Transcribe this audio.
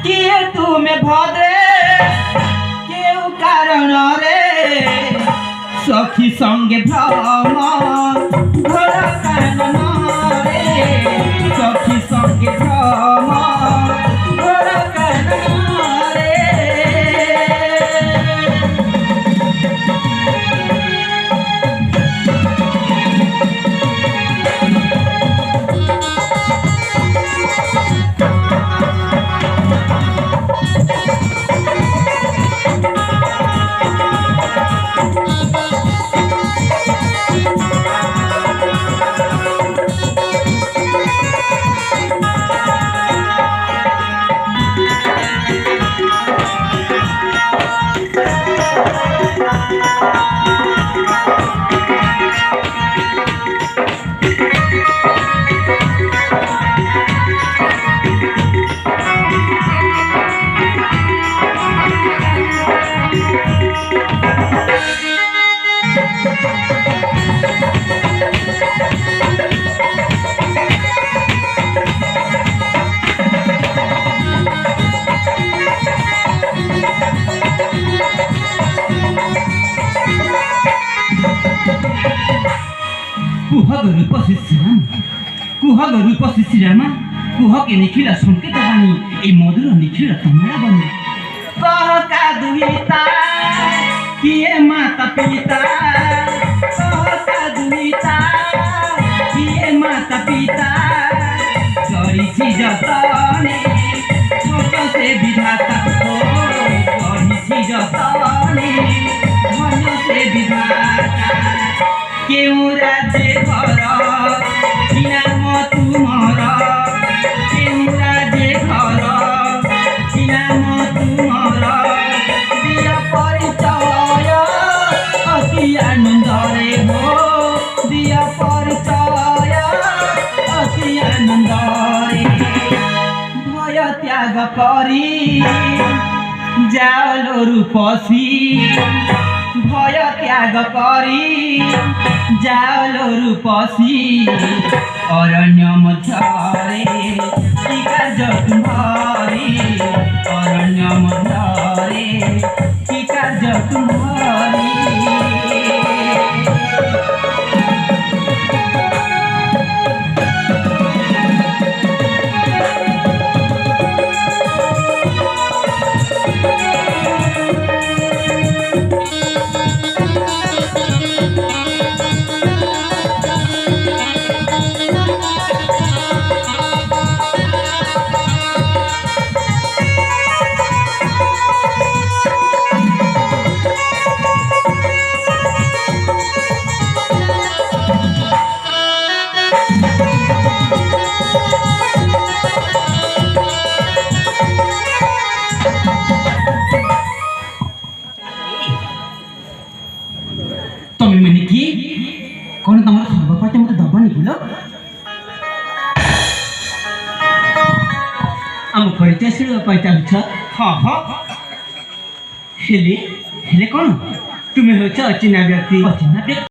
किए तुम्हें भद्रे केउ कारण रे सखी संगे भ्रम घर कानन रे सखी संगे भ्रम घर कानन रे कुहग रूप शिशिरामा कुहके निखिला संकेत बानी ए मधुर निखिला तमरा बने कह का दुहिता किए माता पिता कह का दुहिता किए माता पिता करिछि जतने छोट से विधाता हो करिछि जतने मन से विधाता केउ राज्य घर नाम तुमर केउ राज्य घर नाम तुमर दिय परिचय अति आनंद रे हो दिय परिचय अति आनंद रे भय त्याग करी जाओ रूपसी भय त्याग करी जाओ रूपसी अरण्य मध्यरे की कार्य तुम्हारी अरण्य मध्यरे की कार्य तुम्हारी कौन तुम सर्वपाठ मत दबनी किलो आम परिचय पैसा हाँ हाँ हेले हेले कौन तुम्हें हो अचिना व्यक्ति